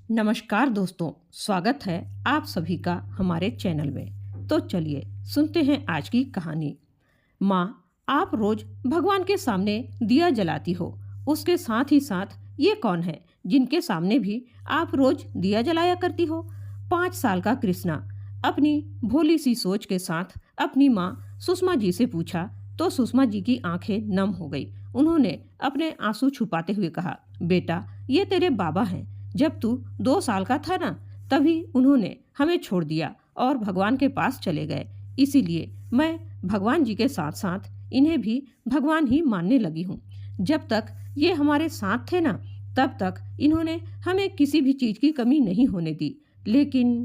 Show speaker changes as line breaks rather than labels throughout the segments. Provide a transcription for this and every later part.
नमस्कार दोस्तों, स्वागत है आप सभी का हमारे चैनल में। तो चलिए सुनते हैं आज की कहानी। माँ, आप रोज भगवान के सामने दिया जलाती हो, उसके साथ ही साथ ये कौन है जिनके सामने भी आप रोज दिया जलाया करती हो? 5 साल का कृष्णा अपनी भोली सी सोच के साथ अपनी माँ सुषमा जी से पूछा तो सुषमा जी की आंखें नम हो गई। उन्होंने अपने आंसू छुपाते हुए कहा, बेटा, ये तेरे बाबा हैं। जब तू 2 साल का था ना, तभी उन्होंने हमें छोड़ दिया और भगवान के पास चले गए। इसीलिए मैं भगवान जी के साथ साथ इन्हें भी भगवान ही मानने लगी हूँ। जब तक ये हमारे साथ थे ना, तब तक इन्होंने हमें किसी भी चीज की कमी नहीं होने दी। लेकिन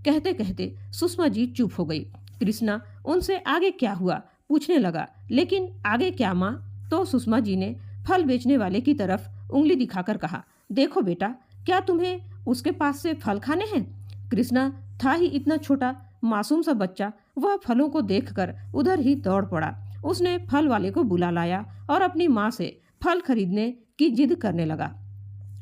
कहते कहते सुषमा जी चुप हो गई। कृष्णा उनसे आगे क्या हुआ पूछने लगा, लेकिन आगे क्या माँ? तो सुषमा जी ने फल बेचने वाले की तरफ उंगली दिखाकर कहा, देखो बेटा, क्या तुम्हें उसके पास से फल खाने हैं? कृष्णा था ही इतना छोटा मासूम सा बच्चा, वह फलों को देखकर उधर ही दौड़ पड़ा। उसने फल वाले को बुला लाया और अपनी माँ से फल खरीदने की जिद करने लगा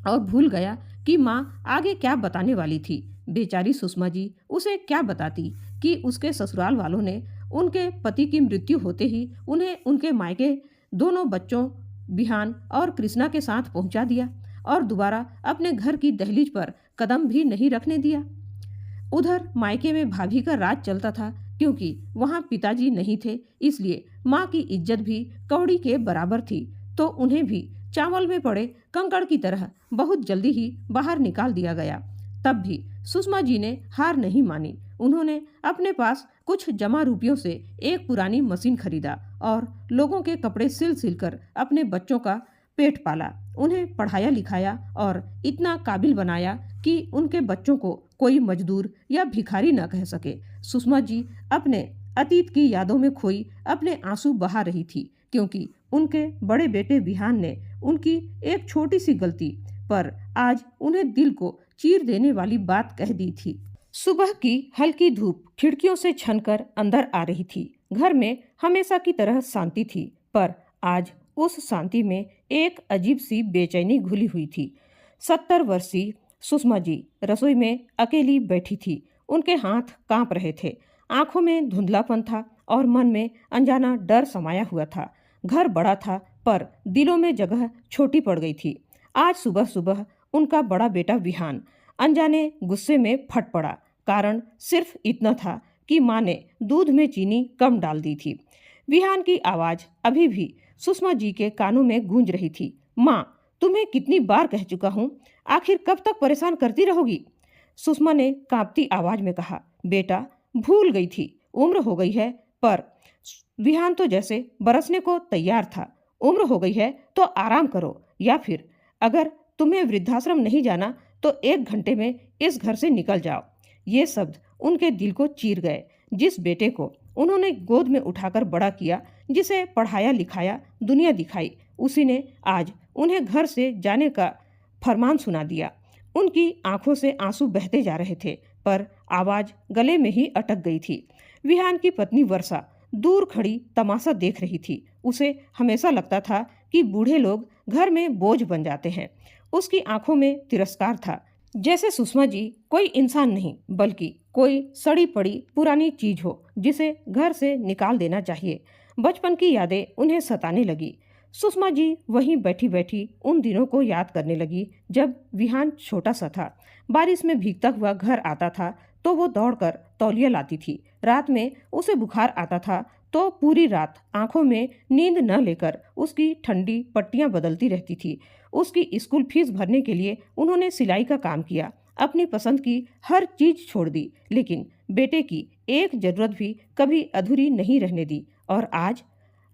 और भूल गया कि माँ आगे क्या बताने वाली थी। बेचारी सुषमा जी उसे क्या बताती कि उसके ससुराल वालों ने उनके पति की मृत्यु होते ही उन्हें उनके मायके दोनों बच्चों बिहान और कृष्णा के साथ पहुंचा दिया और दोबारा अपने घर की दहलीज पर कदम भी नहीं रखने दिया। उधर मायके में भाभी का राज चलता था, क्योंकि वहां पिताजी नहीं थे, इसलिए माँ की इज्जत भी कौड़ी के बराबर थी। तो उन्हें भी चावल में पड़े कंकड़ की तरह बहुत जल्दी ही बाहर निकाल दिया गया। तब भी सुषमा जी ने हार नहीं मानी। उन्होंने अपने पास कुछ जमा रुपयों से एक पुरानी मशीन खरीदा और लोगों के कपड़े सिल सिल कर अपने बच्चों का पेट पाला। उन्हें पढ़ाया लिखाया और इतना काबिल बनाया कि उनके बच्चों को कोई मजदूर या भिखारी न कह सके। सुषमा जी अपने अतीत की यादों में खोई अपने आंसू बहा रही थी, क्योंकि उनके बड़े बेटे विहान ने उनकी एक छोटी सी गलती पर आज उन्हें दिल को चीर देने वाली बात कह दी थी। सुबह की हल्की धूप खिड़कियों से छनकर अंदर आ रही थी। घर में हमेशा की तरह शांति थी, पर आज उस शांति में एक अजीब सी बेचैनी घुली हुई थी। 70 वर्षीय सुषमा जी रसोई में अकेली बैठी थी। उनके हाथ कांप रहे थे, आंखों में धुंधलापन था और मन में अनजाना डर समाया हुआ था। घर बड़ा था, पर दिलों में जगह छोटी पड़ गई थी। आज सुबह सुबह उनका बड़ा बेटा विहान अनजाने गुस्से में फट पड़ा। कारण सिर्फ इतना था कि माँ ने दूध में चीनी कम डाल दी थी। विहान की आवाज अभी भी सुषमा जी के कानों में गूंज रही थी, माँ, तुम्हें कितनी बार कह चुका हूँ, आखिर कब तक परेशान करती रहोगी? सुषमा ने कांपती आवाज में कहा, बेटा, भूल गई थी, उम्र हो गई है। पर विहान तो जैसे बरसने को तैयार था। उम्र हो गई है तो आराम करो, या फिर अगर तुम्हें वृद्धाश्रम नहीं जाना तो 1 घंटे में इस घर से निकल जाओ। ये शब्द उनके दिल को चीर गए। जिस बेटे को उन्होंने गोद में उठाकर बड़ा किया, जिसे पढ़ाया लिखाया, दुनिया दिखाई, उसी ने आज उन्हें घर से जाने का फरमान सुना दिया। उनकी आंखों से आंसू बहते जा रहे थे, पर आवाज गले में ही अटक गई थी। विहान की पत्नी वर्षा दूर खड़ी तमाशा देख रही थी। उसे हमेशा लगता था कि बूढ़े लोग घर में बोझ बन जाते हैं। उसकी आंखों में तिरस्कार था, जैसे सुषमा जी कोई इंसान नहीं, बल्कि कोई सड़ी पड़ी पुरानी चीज हो जिसे घर से निकाल देना चाहिए। बचपन की यादें उन्हें सताने लगी। सुषमा जी वहीं बैठी बैठी उन दिनों को याद करने लगी जब विहान छोटा सा था। बारिश में भीगता हुआ घर आता था तो वो दौड़कर तौलिया लाती थी। रात में उसे बुखार आता था तो पूरी रात आंखों में नींद न लेकर उसकी ठंडी पट्टियां बदलती रहती थी। उसकी स्कूल फीस भरने के लिए उन्होंने सिलाई का काम किया। अपनी पसंद की हर चीज छोड़ दी, लेकिन बेटे की एक जरूरत भी कभी अधूरी नहीं रहने दी। और आज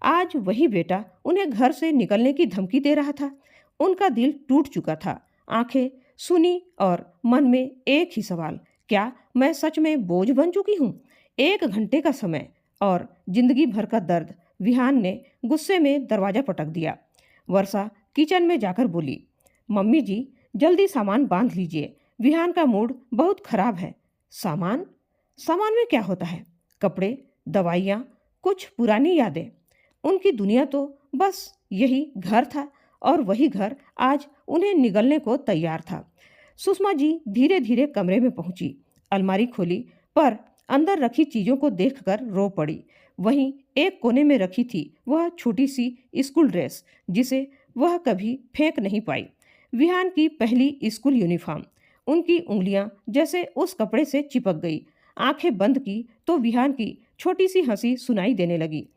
आज वही बेटा उन्हें घर से निकलने की धमकी दे रहा था। उनका दिल टूट चुका था। आंखें सुनी और मन में एक ही सवाल, क्या मैं सच में बोझ बन चुकी हूँ? 1 घंटे का समय और जिंदगी भर का दर्द। विहान ने गुस्से में दरवाजा पटक दिया। वर्षा किचन में जाकर बोली, मम्मी जी, जल्दी सामान बांध लीजिए, विहान का मूड बहुत खराब है। सामान? सामान में क्या होता है? कपड़े, दवाइयाँ, कुछ पुरानी यादें। उनकी दुनिया तो बस यही घर था, और वही घर आज उन्हें निगलने को तैयार था। सुषमा जी धीरे धीरे कमरे में पहुंची, अलमारी खोली, पर अंदर रखी चीजों को देखकर रो पड़ी। वहीं एक कोने में रखी थी वह छोटी सी स्कूल ड्रेस, जिसे वह कभी फेंक नहीं पाई। विहान की पहली स्कूल यूनिफॉर्म। उनकी उंगलियां जैसे उस कपड़े से चिपक गई। आंखें बंद की तो विहान की छोटी सी हंसी सुनाई देने लगी।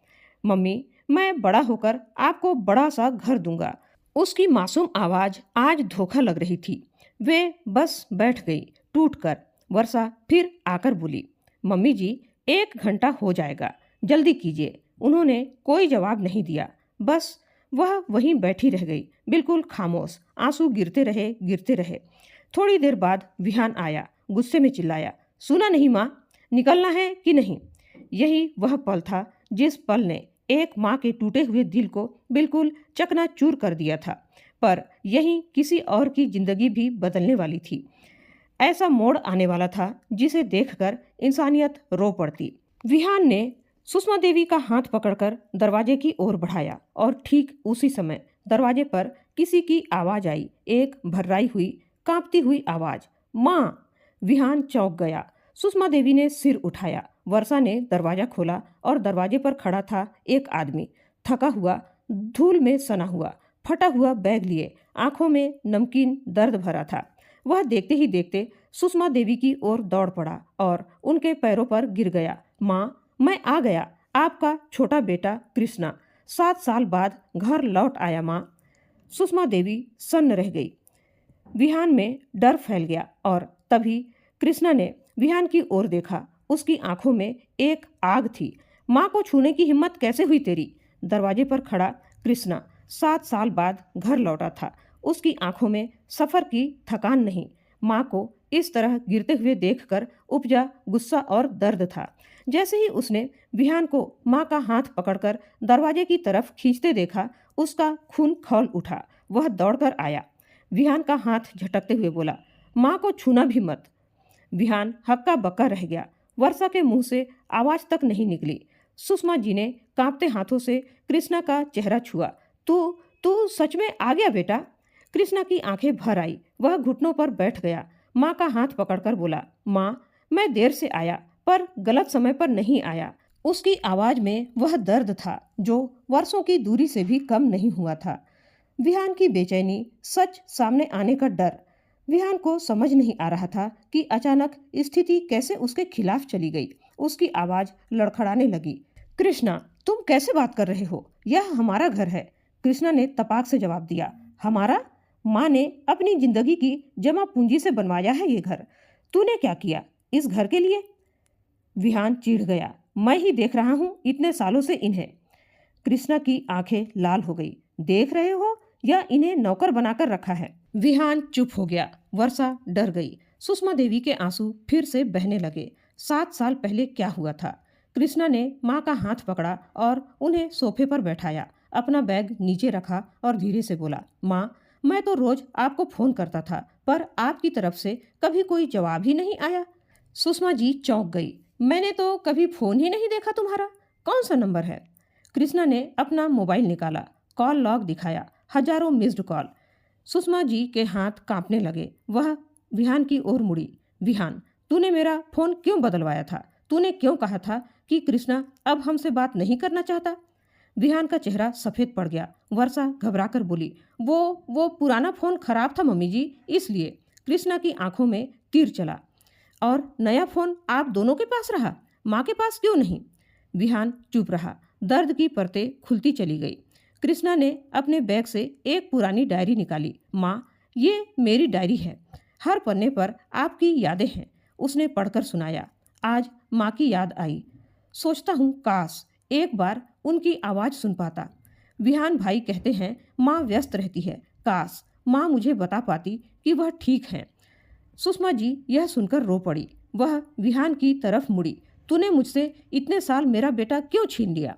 मम्मी, मैं बड़ा होकर आपको बड़ा सा घर दूंगा। उसकी मासूम आवाज आज धोखा लग रही थी। वे बस बैठ गई टूट कर। वर्षा फिर आकर बोली, मम्मी जी, 1 घंटा हो जाएगा, जल्दी कीजिए। उन्होंने कोई जवाब नहीं दिया, बस वह वहीं बैठी रह गई, बिल्कुल खामोश। आंसू गिरते रहे। थोड़ी देर बाद विहान आया, गुस्से में चिल्लाया, सुना नहीं माँ, निकलना है कि नहीं? यही वह पल था जिस पल ने एक माँ के टूटे हुए दिल को बिल्कुल चकनाचूर कर दिया था। पर यही किसी और की जिंदगी भी बदलने वाली थी। ऐसा मोड़ आने वाला था जिसे देखकर इंसानियत रो पड़ती। विहान ने सुषमा देवी का हाथ पकड़कर दरवाजे की ओर बढ़ाया और ठीक उसी समय दरवाजे पर किसी की आवाज आई, एक भर्राई हुई, कांपती हुई आवाज, माँ! विहान चौंक गया। सुषमा देवी ने सिर उठाया। वर्षा ने दरवाजा खोला और दरवाजे पर खड़ा था एक आदमी, थका हुआ, धूल में सना हुआ, फटा हुआ बैग लिए, आंखों में नमकीन दर्द भरा था। वह देखते ही देखते सुषमा देवी की ओर दौड़ पड़ा और उनके पैरों पर गिर गया। माँ, मैं आ गया, आपका छोटा बेटा कृष्णा 7 साल बाद घर लौट आया माँ। सुषमा देवी सन्न रह गई। विहान में डर फैल गया और तभी कृष्णा ने विहान की ओर देखा। उसकी आंखों में एक आग थी। माँ को छूने की हिम्मत कैसे हुई तेरी? दरवाजे पर खड़ा कृष्णा 7 साल बाद घर लौटा था। उसकी आंखों में सफर की थकान नहीं, माँ को इस तरह गिरते हुए देखकर उपजा गुस्सा और दर्द था। जैसे ही उसने विहान को माँ का हाथ पकड़कर दरवाजे की तरफ खींचते देखा, उसका खून खौल उठा। वह दौड़कर आया, विहान का हाथ झटकते हुए बोला, माँ को छूना भी मत। विहान हक्का बक्का रह गया। वर्षा के मुंह से आवाज तक नहीं निकली। सुषमा जी ने कांपते हाथों से कृष्णा का चेहरा छुआ। तू तू सच में आ गया बेटा? कृष्णा की आंखें भर आई। वह घुटनों पर बैठ गया। माँ का हाथ पकड़कर बोला, माँ, मैं देर से आया, पर गलत समय पर नहीं आया। उसकी आवाज में वह दर्द था जो वर्षों की दूरी से भी कम नहीं हुआ था। विहान की बेचैनी, सच सामने आने का डर। विहान को समझ नहीं आ रहा था कि अचानक स्थिति कैसे उसके खिलाफ चली गई। उसकी आवाज लड़खड़ाने लगी, कृष्णा, तुम कैसे बात कर रहे हो? यह हमारा घर है। कृष्णा ने तपाक से जवाब दिया, हमारा? माँ ने अपनी जिंदगी की जमा पूंजी से बनवाया है ये घर। तूने क्या किया इस घर के लिए? विहान चिढ़ गया, मैं ही देख रहा हूँ इतने सालों से इन्हें। कृष्णा की आंखें लाल हो गई। देख रहे हो या इन्हें नौकर बनाकर रखा है? विहान चुप हो गया। वर्षा डर गई। सुषमा देवी के आंसू फिर से बहने लगे। 7 साल पहले क्या हुआ था? कृष्णा ने माँ का हाथ पकड़ा और उन्हें सोफे पर बैठाया। अपना बैग नीचे रखा और धीरे से बोला, माँ, मैं तो रोज आपको फोन करता था, पर आपकी तरफ से कभी कोई जवाब ही नहीं आया। सुषमा जी चौंक गई। मैंने तो कभी फोन ही नहीं देखा तुम्हारा। कौन सा नंबर है? कृष्णा ने अपना मोबाइल निकाला, कॉल लॉग दिखाया, हजारों मिस्ड कॉल। सुषमा जी के हाथ कांपने लगे। वह विहान की ओर मुड़ी। विहान, तूने मेरा फोन क्यों बदलवाया था? तूने क्यों कहा था कि कृष्णा अब हमसे बात नहीं करना चाहता? विहान का चेहरा सफेद पड़ गया। वर्षा घबराकर बोली, वो पुराना फोन खराब था मम्मी जी, इसलिए। कृष्णा की आंखों में तीर चला। और नया फोन आप दोनों के पास रहा, माँ के पास क्यों नहीं? विहान चुप रहा। दर्द की परतें खुलती चली गई। कृष्णा ने अपने बैग से एक पुरानी डायरी निकाली। माँ, ये मेरी डायरी है, हर पन्ने पर आपकी यादें हैं। उसने पढ़कर सुनाया। आज माँ की याद आई। सोचता हूँ काश एक बार उनकी आवाज़ सुन पाता। विहान भाई कहते हैं माँ व्यस्त रहती है, काश माँ मुझे बता पाती कि वह ठीक है। सुषमा जी यह सुनकर रो पड़ी। वह विहान की तरफ मुड़ी। तूने मुझसे इतने साल मेरा बेटा क्यों छीन लिया?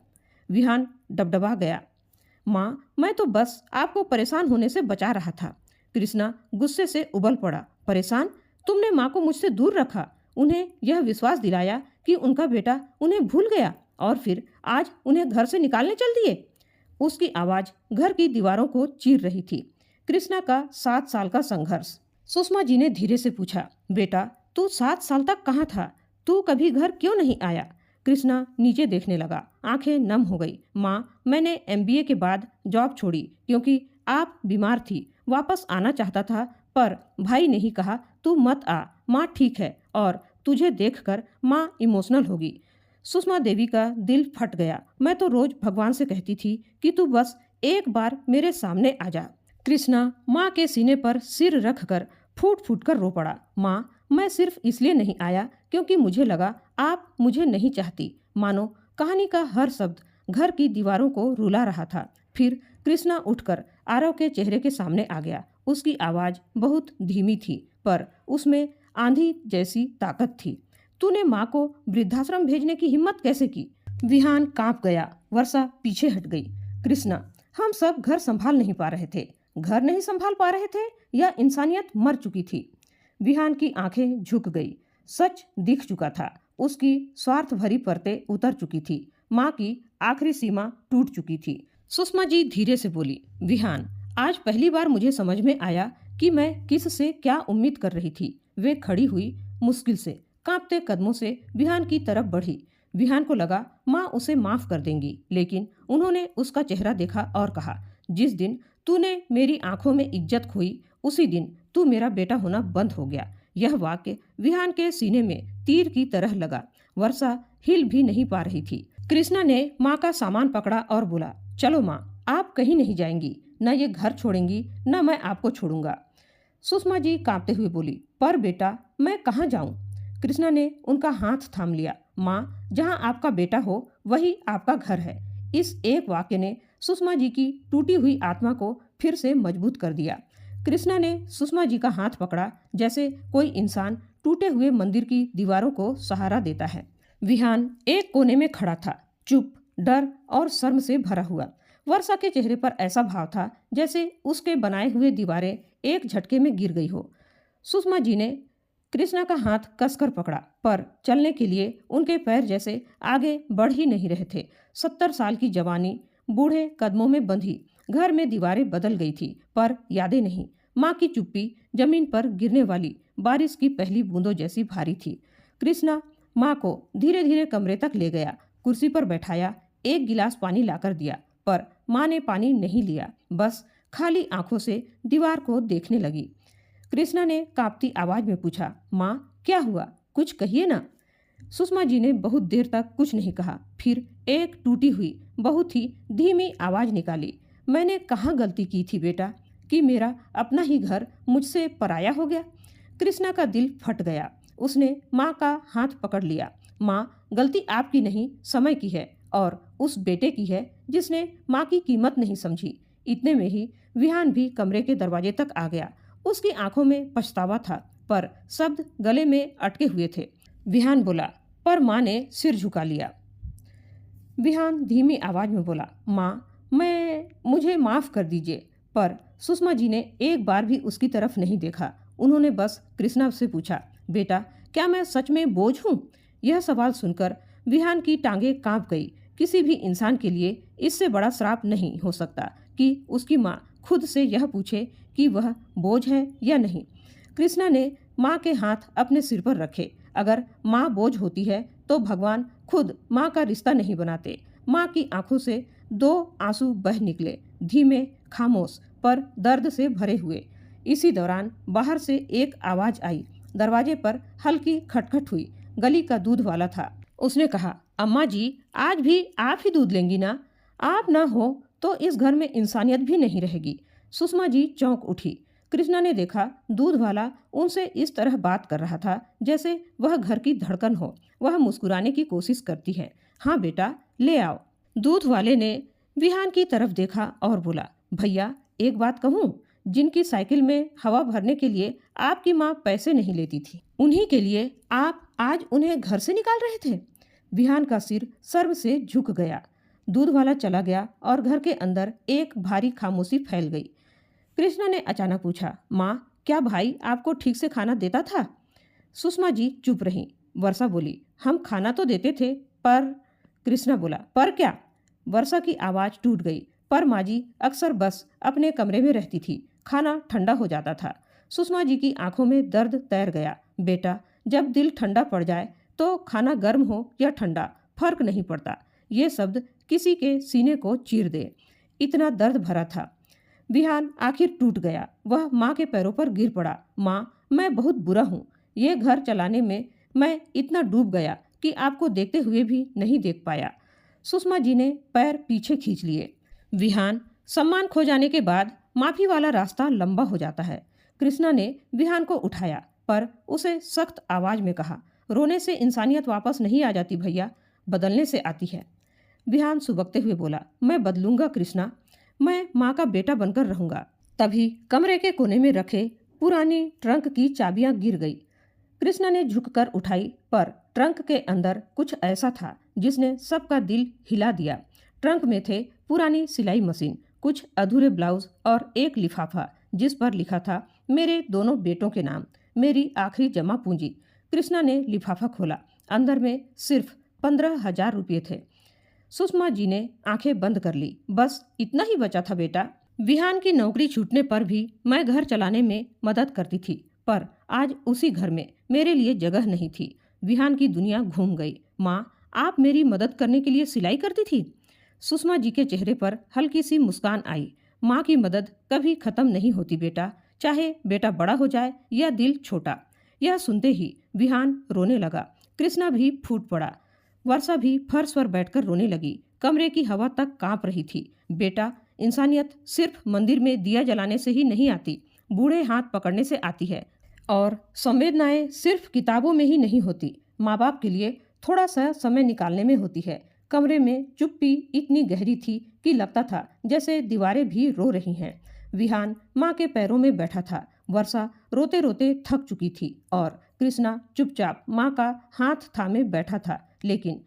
विहान डबडबा गया। माँ, मैं तो बस आपको परेशान होने से बचा रहा था। कृष्णा गुस्से से उबल पड़ा। परेशान? तुमने माँ को मुझसे दूर रखा, उन्हें यह विश्वास दिलाया कि उनका बेटा उन्हें भूल गया, और फिर आज उन्हें घर से निकालने चल दिए। उसकी आवाज़ घर की दीवारों को चीर रही थी। कृष्णा का 7 साल का संघर्ष, सुषमा जी ने धीरे से पूछा, बेटा तू 7 साल तक कहाँ था? तू कभी घर क्यों नहीं आया? कृष्णा नीचे देखने लगा, आंखें नम हो गई। माँ, मैंने एमबीए के बाद जॉब छोड़ी क्योंकि आप बीमार थी। वापस आना चाहता था पर भाई ने ही कहा तू मत आ, माँ ठीक है और तुझे देखकर माँ इमोशनल होगी। सुषमा देवी का दिल फट गया। मैं तो रोज भगवान से कहती थी कि तू बस एक बार मेरे सामने आ जा। कृष्णा माँ के सीने पर सिर रखकर फूट फूट कर रो पड़ा। माँ, मैं सिर्फ इसलिए नहीं आया क्योंकि मुझे लगा आप मुझे नहीं चाहती। मानो कहानी का हर शब्द घर की दीवारों को रुला रहा था। फिर कृष्णा उठकर आरव के चेहरे के सामने आ गया। उसकी आवाज बहुत धीमी थी पर उसमें आंधी जैसी ताकत थी। तूने माँ को वृद्धाश्रम भेजने की हिम्मत कैसे की? विहान कांप गया। वर्षा पीछे हट गई। कृष्णा, हम सब घर संभाल नहीं पा रहे थे। घर नहीं संभाल पा रहे थे या इंसानियत मर चुकी थी? विहान की आंखें झुक गई। सच दिख चुका था। उसकी स्वार्थ भरी परतें उतर चुकी थी। माँ की आखिरी सीमा टूट चुकी थी। सुषमा जी धीरे से बोली, विहान, आज पहली बार मुझे समझ में आया कि मैं किस से क्या उम्मीद कर रही थी। वे खड़ी हुई, मुश्किल से कांपते कदमों से विहान की तरफ बढ़ी। विहान को लगा माँ उसे माफ कर देंगी, लेकिन उन्होंने उसका चेहरा देखा और कहा, जिस दिन तूने मेरी आंखों में इज्जत खोई उसी दिन तू मेरा बेटा होना बंद हो गया। यह वाक्य विहान के सीने में तीर की तरह लगा। वर्षा हिल भी नहीं पा रही थी। कृष्णा ने माँ का सामान पकड़ा और बोला, चलो माँ, आप कहीं नहीं जाएंगी, न ये घर छोड़ेंगी न मैं आपको छोड़ूंगा। सुषमा जी कांपते हुए बोली, पर बेटा मैं कहाँ जाऊं? कृष्णा ने उनका हाथ थाम लिया। माँ, जहाँ आपका बेटा हो वही आपका घर है। इस एक वाक्य ने सुषमा जी की टूटी हुई आत्मा को फिर से मजबूत कर दिया। कृष्णा ने सुषमा जी का हाथ पकड़ा जैसे कोई इंसान टूटे हुए मंदिर की दीवारों को सहारा देता है। विहान एक कोने में खड़ा था, चुप, डर और शर्म से भरा हुआ। वर्षा के चेहरे पर ऐसा भाव था जैसे उसके बनाए हुए दीवारें एक झटके में गिर गई हो। सुषमा जी ने कृष्णा का हाथ कसकर पकड़ा पर चलने के लिए उनके पैर जैसे आगे बढ़ ही नहीं रहे थे। 70 साल की जवानी बूढ़े कदमों में बंधी। घर में दीवारें बदल गई थी पर यादें नहीं। माँ की चुप्पी जमीन पर गिरने वाली बारिश की पहली बूंदों जैसी भारी थी। कृष्णा माँ को धीरे धीरे कमरे तक ले गया, कुर्सी पर बैठाया, एक गिलास पानी लाकर दिया पर माँ ने पानी नहीं लिया, बस खाली आंखों से दीवार को देखने लगी। कृष्णा ने कांपती आवाज में पूछा, माँ क्या हुआ, कुछ कहिए ना। सुषमा जी ने बहुत देर तक कुछ नहीं कहा। फिर एक टूटी हुई बहुत ही धीमी आवाज निकाली, मैंने कहाँ गलती की थी बेटा कि मेरा अपना ही घर मुझसे पराया हो गया। कृष्णा का दिल फट गया। उसने माँ का हाथ पकड़ लिया। माँ, गलती आपकी नहीं, समय की है और उस बेटे की है जिसने माँ की कीमत नहीं समझी। इतने में ही विहान भी कमरे के दरवाजे तक आ गया। उसकी आंखों में पछतावा था पर शब्द गले में अटके हुए थे। विहान बोला, पर माँ ने सिर झुका लिया। विहान धीमी आवाज में बोला, माँ, मुझे माफ कर दीजिए। पर सुषमा जी ने एक बार भी उसकी तरफ नहीं देखा। उन्होंने बस कृष्णा से पूछा, बेटा क्या मैं सच में बोझ हूँ? यह सवाल सुनकर विहान की टांगें कांप गई। किसी भी इंसान के लिए इससे बड़ा श्राप नहीं हो सकता कि उसकी माँ खुद से यह पूछे कि वह बोझ है या नहीं। कृष्णा ने माँ के हाथ अपने सिर पर रखे। अगर माँ बोझ होती है तो भगवान खुद माँ का रिश्ता नहीं बनाते। माँ की आंखों से 2 आंसू बह निकले, धीमे, खामोश पर दर्द से भरे हुए। इसी दौरान बाहर से एक आवाज आई। दरवाजे पर हल्की खटखट हुई। गली का दूध वाला था। उसने कहा, अम्मा जी, आज भी आप ही दूध लेंगी ना? आप ना हो तो इस घर में इंसानियत भी नहीं रहेगी। सुषमा जी चौंक उठी। कृष्णा ने देखा दूध वाला उनसे इस तरह बात कर रहा था जैसे वह घर की धड़कन हो। वह मुस्कुराने की कोशिश करती है। हाँ बेटा, ले आओ। दूध वाले ने विहान की तरफ देखा और बोला, भैया एक बात कहूँ, जिनकी साइकिल में हवा भरने के लिए आपकी माँ पैसे नहीं लेती थी, उन्हीं के लिए आप आज उन्हें घर से निकाल रहे थे। विहान का सिर शर्म से झुक गया। दूध वाला चला गया और घर के अंदर एक भारी खामोशी फैल गई। कृष्णा ने अचानक पूछा, माँ, क्या भाई आपको ठीक से खाना देता था? सुषमा जी चुप रहीं। वर्षा बोली, हम खाना तो देते थे पर। कृष्णा बोला, पर क्या? वर्षा की आवाज टूट गई। पर माँ जी अक्सर बस अपने कमरे में रहती थी, खाना ठंडा हो जाता था। सुषमा जी की आंखों में दर्द तैर गया। बेटा, जब दिल ठंडा पड़ जाए तो खाना गर्म हो या ठंडा फर्क नहीं पड़ता। ये शब्द किसी के सीने को चीर दे, इतना दर्द भरा था। विहान आखिर टूट गया। वह माँ के पैरों पर गिर पड़ा। माँ, मैं बहुत बुरा हूँ। ये घर चलाने में मैं इतना डूब गया कि आपको देखते हुए भी नहीं देख पाया। सुषमा जी ने पैर पीछे खींच लिए। विहान, सम्मान खो जाने के बाद माफी वाला रास्ता लंबा हो जाता है। कृष्णा ने विहान को उठाया पर उसे सख्त आवाज में कहा, रोने से इंसानियत वापस नहीं आ जाती भैया, बदलने से आती है। विहान सुबकते हुए बोला, मैं बदलूंगा कृष्णा, मैं माँ का बेटा बनकर रहूंगा। तभी कमरे के कोने में रखे पुरानी ट्रंक की चाबियां गिर गई। कृष्णा ने झुककर उठाई पर ट्रंक के अंदर कुछ ऐसा था जिसने सबका दिल हिला दिया। ट्रंक में थे पुरानी सिलाई मशीन, कुछ अधूरे ब्लाउज और एक लिफाफा जिस पर लिखा था, मेरे दोनों बेटों के नाम, मेरी आखिरी जमा पूंजी। कृष्णा ने लिफाफा खोला। अंदर में सिर्फ 15,000 रुपये थे। सुषमा जी ने आंखें बंद कर ली। बस इतना ही बचा था बेटा। विहान की नौकरी छूटने पर भी मैं घर चलाने में मदद करती थी, पर आज उसी घर में मेरे लिए जगह नहीं थी। विहान की दुनिया घूम गई। माँ, आप मेरी मदद करने के लिए सिलाई करती थी? सुषमा जी के चेहरे पर हल्की सी मुस्कान आई। माँ की मदद कभी खत्म नहीं होती बेटा, चाहे बेटा बड़ा हो जाए या दिल छोटा। यह सुनते ही विहान रोने लगा। कृष्णा भी फूट पड़ा। वर्षा भी फर्श पर बैठकर रोने लगी। कमरे की हवा तक कांप रही थी। बेटा, इंसानियत सिर्फ मंदिर में दिया जलाने से ही नहीं आती, बूढ़े हाथ पकड़ने से आती है। और संवेदनाएं सिर्फ किताबों में ही नहीं होती, माँ बाप के लिए थोड़ा सा समय निकालने में होती है। कमरे में चुप्पी इतनी गहरी थी कि लगता था जैसे दीवारें भी रो रही हैं। विहान माँ के पैरों में बैठा था। वर्षा रोते रोते थक चुकी थी और कृष्णा चुपचाप माँ का हाथ थामे बैठा था। लेकिन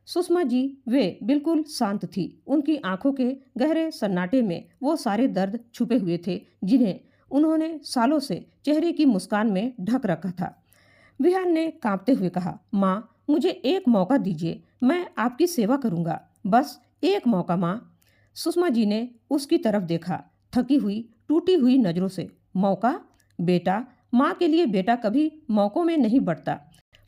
सुषमा जी, वे बिल्कुल शांत थी। उनकी आंखों के गहरे सन्नाटे में वो सारे दर्द छुपे हुए थे जिन्हें उन्होंने सालों से चेहरे की मुस्कान में ढक रखा था। विहान ने कांपते हुए कहा, माँ, मुझे एक मौका दीजिए, मैं आपकी सेवा करूंगा, बस एक मौका माँ। सुषमा जी ने उसकी तरफ देखा, थकी हुई टूटी हुई नजरों से। मौका? बेटा, माँ के लिए बेटा कभी मौकों में नहीं बढ़ता।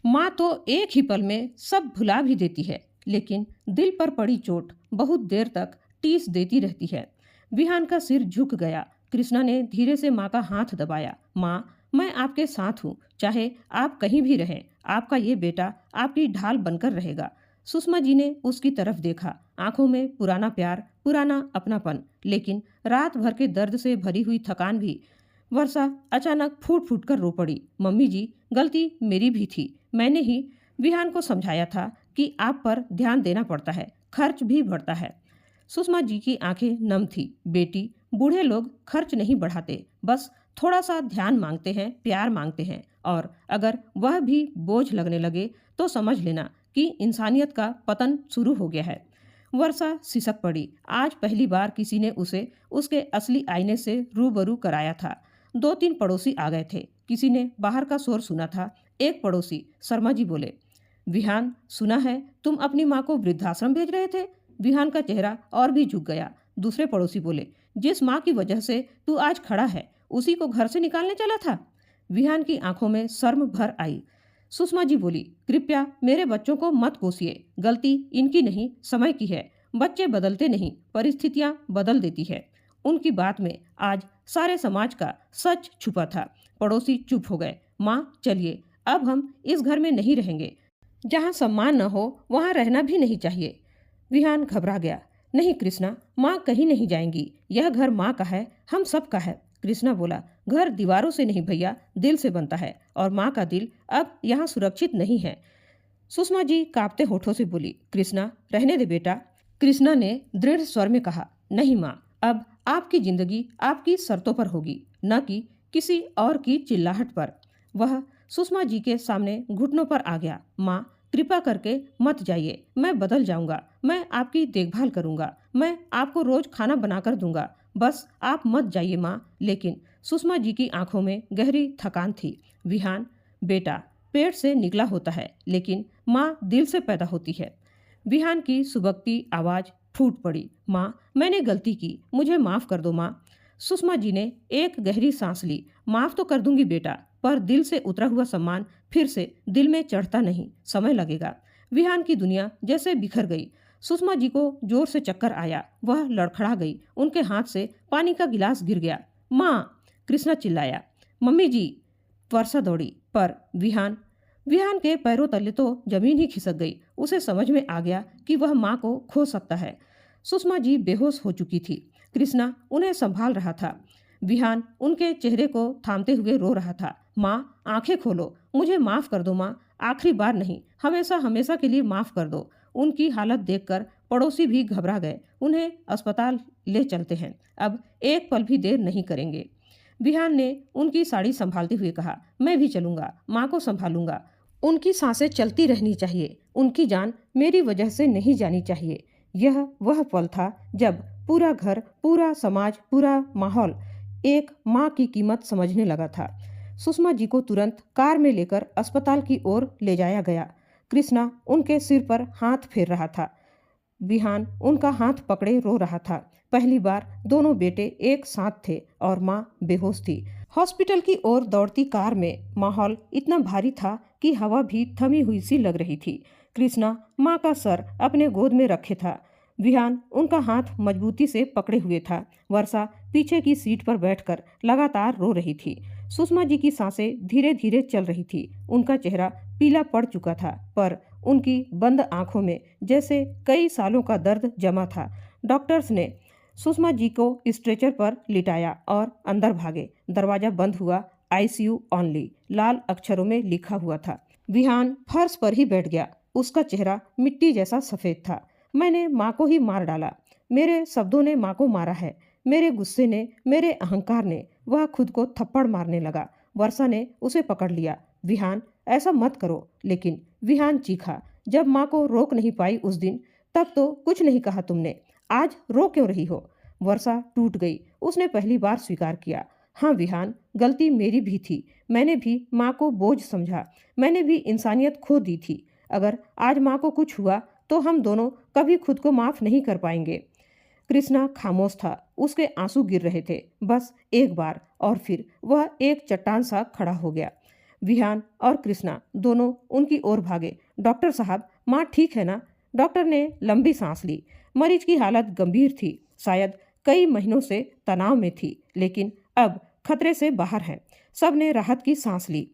माँ तो एक ही पल में सब भुला भी देती है, लेकिन दिल पर पड़ी चोट बहुत देर तक टीस देती रहती है। विहान का सिर झुक गया। कृष्णा ने धीरे से माँ का हाथ दबाया। माँ, मैं आपके साथ हूँ, चाहे आप कहीं भी रहें, आपका ये बेटा आपकी ढाल बनकर रहेगा। सुषमा जी ने उसकी तरफ देखा, आंखों में पुराना प्यार, पुराना अपनापन, लेकिन रात भर के दर्द से भरी हुई थकान भी। वर्षा अचानक फूट फूट कर रो पड़ी। मम्मी जी, गलती मेरी भी थी। मैंने ही विहान को समझाया था कि आप पर ध्यान देना पड़ता है, खर्च भी बढ़ता है। सुषमा जी की आंखें नम थी। बेटी, बूढ़े लोग खर्च नहीं बढ़ाते, बस थोड़ा सा ध्यान मांगते हैं, प्यार मांगते हैं, और अगर वह भी बोझ लगने लगे तो समझ लेना कि इंसानियत का पतन शुरू हो गया है। वर्षा सिसक पड़ी। आज पहली बार किसी ने उसे उसके असली आईने से रूबरू कराया था। 2-3 पड़ोसी आ गए थे। किसी ने बाहर का शोर सुना था। एक पड़ोसी शर्मा जी बोले, विहान, सुना है तुम अपनी माँ को वृद्धाश्रम भेज रहे थे? विहान का चेहरा और भी झुक गया। दूसरे पड़ोसी बोले, जिस माँ की वजह से तू आज खड़ा है, उसी को घर से निकालने चला था? विहान की आंखों में शर्म भर आई। सुषमा जी बोली, कृपया मेरे बच्चों को मत कोसिए, गलती इनकी नहीं, समय की है। बच्चे बदलते नहीं, परिस्थितियां बदल देती है। उनकी बात में आज सारे समाज का सच छुपा था। पड़ोसी चुप हो गए। माँ, चलिए, अब हम इस घर में नहीं रहेंगे। जहाँ सम्मान न हो वहाँ रहना भी नहीं चाहिए। विहान घबरा गया। नहीं कृष्णा, माँ कहीं नहीं जाएंगी। यह घर माँ का है, हम सब का है। कृष्णा बोला, घर दीवारों से नहीं भैया, दिल से बनता है, और माँ का दिल अब यहाँ सुरक्षित नहीं है। सुषमा जी कांपते होठों से बोली, कृष्णा, रहने दे बेटा। कृष्णा ने दृढ़ स्वर में कहा, नहीं माँ, अब आपकी जिंदगी आपकी शर्तों पर होगी, न कि किसी और की चिल्लाहट पर। वह सुषमा जी के सामने घुटनों पर आ गया। माँ, कृपा करके मत जाइए, मैं बदल जाऊंगा, मैं आपकी देखभाल करूंगा, मैं आपको रोज खाना बनाकर दूंगा, बस आप मत जाइए माँ। लेकिन सुषमा जी की आंखों में गहरी थकान थी। विहान, बेटा पेट से निकला होता है, लेकिन माँ दिल से पैदा होती है। विहान की सुबकती आवाज फूट पड़ी, माँ, मैंने गलती की, मुझे माफ कर दो माँ। सुषमा जी ने एक गहरी सांस ली। माफ तो कर दूंगी बेटा, पर दिल से उतरा हुआ सम्मान फिर से दिल में चढ़ता नहीं, समय लगेगा। विहान की दुनिया जैसे बिखर गई। सुषमा जी को जोर से चक्कर आया, वह लड़खड़ा गई, उनके हाथ से पानी का गिलास गिर गया। माँ! कृष्णा चिल्लाया। मम्मी जी! वर्षा दौड़ी, पर विहान विहान के पैरों तले तो जमीन ही खिसक गई। उसे समझ में आ गया कि वह माँ को खो सकता है। सुषमा जी बेहोश हो चुकी थी। कृष्णा उन्हें संभाल रहा था। विहान उनके चेहरे को थामते हुए रो रहा था। माँ, आंखें खोलो, मुझे माफ कर दो माँ, आखिरी बार नहीं, हमेशा हमेशा के लिए माफ कर दो। उनकी हालत देखकर पड़ोसी भी घबरा गए। उन्हें अस्पताल ले चलते हैं, अब एक पल भी देर नहीं करेंगे। विहान ने उनकी साड़ी संभालते हुए कहा, मैं भी चलूंगा, माँ को संभालूंगा। उनकी सांसें चलती रहनी चाहिए, उनकी जान मेरी वजह से नहीं जानी चाहिए। यह वह पल था जब पूरा घर, पूरा समाज, पूरा माहौल एक माँ की कीमत समझने लगा था। सुषमा जी को तुरंत कार में लेकर अस्पताल की ओर ले जाया गया। कृष्णा उनके सिर पर हाथ फेर रहा था। विहान उनका हाथ पकड़े रो रहा था। पहली बार दोनों बेटे एक साथ थे और माँ बेहोश थी। हॉस्पिटल की ओर दौड़ती कार में माहौल इतना भारी था कि हवा भी थमी हुई सी लग रही थी। कृष्णा माँ का सर अपने गोद में रखे था। विहान उनका हाथ मजबूती से पकड़े हुए था। वर्षा पीछे की सीट पर बैठकर लगातार रो रही थी। सुषमा जी की सांसें धीरे धीरे चल रही थी। उनका चेहरा पीला पड़ चुका था, पर उनकी बंद आंखों में जैसे कई सालों का दर्द जमा था। डॉक्टर्स ने सुषमा जी को स्ट्रेचर पर लिटाया और अंदर भागे। दरवाजा बंद हुआ। आईसीयू ओनली लाल अक्षरों में लिखा हुआ था। विहान फर्श पर ही बैठ गया। उसका चेहरा मिट्टी जैसा सफेद था। मैंने माँ को ही मार डाला। मेरे शब्दों ने माँ को मारा है, मेरे गुस्से ने, मेरे अहंकार ने। वह खुद को थप्पड़ मारने लगा। वर्षा ने उसे पकड़ लिया। विहान, ऐसा मत करो। लेकिन विहान चीखा, जब माँ को रोक नहीं पाई उस दिन, तब तो कुछ नहीं कहा तुमने, आज रो क्यों रही हो? वर्षा टूट गई। उसने पहली बार स्वीकार किया, हाँ विहान, गलती मेरी भी थी। मैंने भी माँ को बोझ समझा। मैंने भी इंसानियत खो दी थी। अगर आज माँ को कुछ हुआ तो हम दोनों कभी खुद को माफ नहीं कर पाएंगे। कृष्णा खामोश था। उसके आंसू गिर रहे थे, बस एक बार, और फिर वह एक चट्टान सा खड़ा हो गया। विहान और कृष्णा दोनों उनकी ओर भागे। डॉक्टर साहब, माँ ठीक है ना? डॉक्टर ने लंबी सांस ली। मरीज की हालत गंभीर थी, शायद कई महीनों से तनाव में थी, लेकिन अब खतरे से बाहर है। सब ने राहत की सांस ली।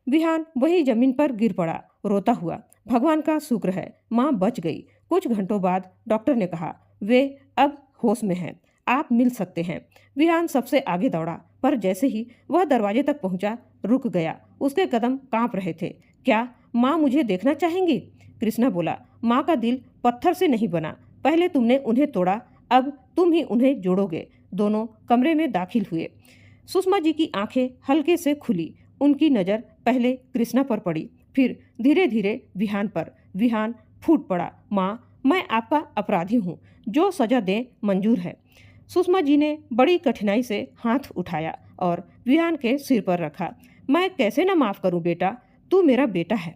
विहान वही जमीन पर गिर पड़ा, रोता हुआ। भगवान का शुक्र है, माँ बच गई। कुछ घंटों बाद डॉक्टर ने कहा, वे अब होश में हैं, आप मिल सकते हैं। विहान सबसे आगे दौड़ा, पर जैसे ही वह दरवाजे तक पहुंचा, रुक गया। उसके कदम कांप रहे थे। क्या माँ मुझे देखना चाहेंगी? कृष्णा बोला, माँ का दिल पत्थर से नहीं बना। पहले तुमने उन्हें तोड़ा, अब तुम ही उन्हें जोड़ोगे। दोनों कमरे में दाखिल हुए। सुषमा जी की आंखें हल्के से खुली। उनकी नज़र पहले कृष्णा पर पड़ी, फिर धीरे धीरे विहान पर। विहान फूट पड़ा, माँ, मैं आपका अपराधी हूँ, जो सजा दें मंजूर है। सुषमा जी ने बड़ी कठिनाई से हाथ उठाया और विहान के सिर पर रखा। मैं कैसे न माफ़ करूँ बेटा, तू मेरा बेटा है।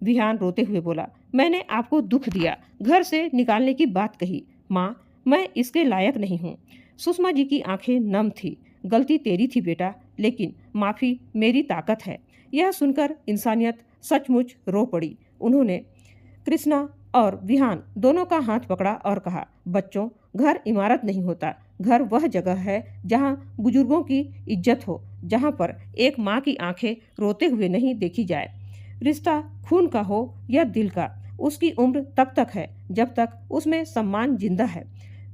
विहान रोते हुए बोला, मैंने आपको दुख दिया, घर से निकालने की बात कही। माँ, मैं इसके लायक नहीं हूँ। सुषमा जी की आंखें नम थी। गलती तेरी थी बेटा, लेकिन माफ़ी मेरी ताकत है। यह सुनकर इंसानियत सचमुच रो पड़ी। उन्होंने कृष्णा और विहान दोनों का हाथ पकड़ा और कहा, बच्चों, घर इमारत नहीं होता, घर वह जगह है जहाँ बुजुर्गों की इज्जत हो, जहाँ पर एक माँ की आंखें रोते हुए नहीं देखी जाए। रिश्ता खून का हो या दिल का, उसकी उम्र तब तक है जब तक उसमें सम्मान जिंदा है।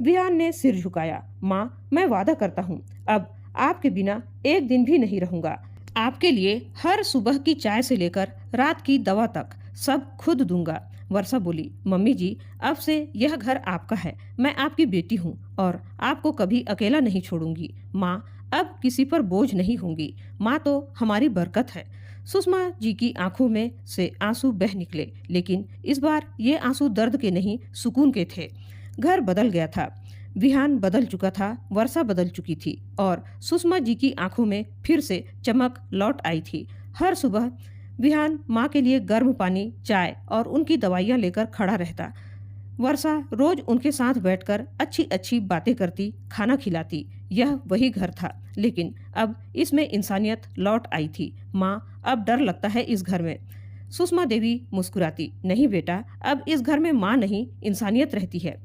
विहान ने सिर झुकाया। माँ, मैं वादा करता हूँ, अब आपके बिना एक दिन भी नहीं रहूँगा। आपके लिए हर सुबह की चाय से लेकर रात की दवा तक सब खुद दूंगा। वर्षा बोली, मम्मी जी, अब से यह घर आपका है। मैं आपकी बेटी हूँ और आपको कभी अकेला नहीं छोड़ूंगी। माँ, अब किसी पर बोझ नहीं होंगी। माँ तो हमारी बरकत है। सुषमा जी की आंखों में से आंसू बह निकले, लेकिन इस बार ये आंसू दर्द के नहीं, सुकून के थे। घर बदल गया था। विहान बदल चुका था, वर्षा बदल चुकी थी और सुषमा जी की आंखों में फिर से चमक लौट आई थी। हर सुबह विहान माँ के लिए गर्म पानी, चाय और उनकी दवाइयाँ लेकर खड़ा रहता। वर्षा रोज उनके साथ बैठकर अच्छी अच्छी बातें करती, खाना खिलाती। यह वही घर था, लेकिन अब इसमें इंसानियत लौट आई थी। माँ, अब डर लगता है इस घर में। सुषमा देवी मुस्कुराती, नहीं बेटा, अब इस घर में माँ नहीं, इंसानियत रहती है।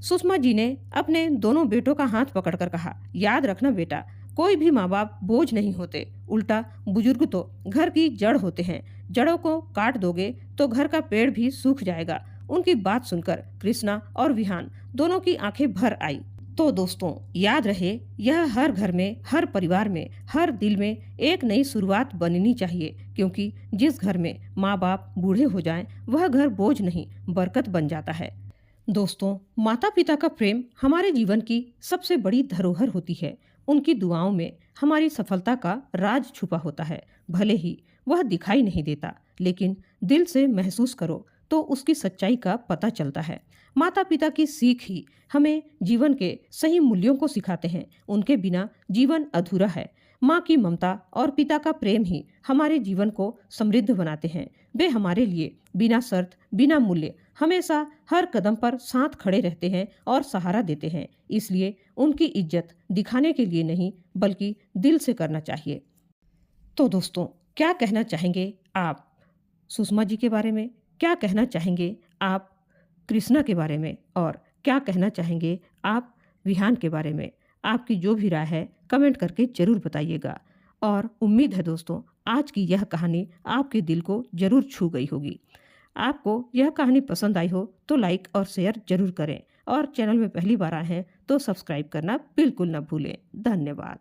सुषमा जी ने अपने दोनों बेटों का हाथ पकड़कर कहा, याद रखना बेटा, कोई भी माँ बाप बोझ नहीं होते, उल्टा बुजुर्ग तो घर की जड़ होते हैं। जड़ों को काट दोगे तो घर का पेड़ भी सूख जाएगा। उनकी बात सुनकर कृष्णा और विहान दोनों की आंखें भर आई। तो दोस्तों, याद रहे, यह हर घर में, हर परिवार में, हर दिल में एक नई शुरुआत बननी चाहिए, क्योंकि जिस घर में माँ बाप बूढ़े हो जाएं, वह घर बोझ नहीं, बरकत बन जाता है। दोस्तों, माता पिता का प्रेम हमारे जीवन की सबसे बड़ी धरोहर होती है। उनकी दुआओं में हमारी सफलता का राज छुपा होता है। भले ही वह दिखाई नहीं देता, लेकिन दिल से महसूस करो तो उसकी सच्चाई का पता चलता है। माता पिता की सीख ही हमें जीवन के सही मूल्यों को सिखाते हैं। उनके बिना जीवन अधूरा है। माँ की ममता और पिता का प्रेम ही हमारे जीवन को समृद्ध बनाते हैं। वे हमारे लिए बिना शर्त, बिना मूल्य, हमेशा हर कदम पर साथ खड़े रहते हैं और सहारा देते हैं। इसलिए उनकी इज्जत दिखाने के लिए नहीं, बल्कि दिल से करना चाहिए। तो दोस्तों, क्या कहना चाहेंगे आप सुषमा जी के बारे में? क्या कहना चाहेंगे आप कृष्णा के बारे में? और क्या कहना चाहेंगे आप विहान के बारे में? आपकी जो भी राय है कमेंट करके ज़रूर बताइएगा। और उम्मीद है दोस्तों, आज की यह कहानी आपके दिल को ज़रूर छू गई होगी। आपको यह कहानी पसंद आई हो तो लाइक और शेयर ज़रूर करें, और चैनल में पहली बार आए हैं तो सब्सक्राइब करना बिल्कुल न भूलें। धन्यवाद।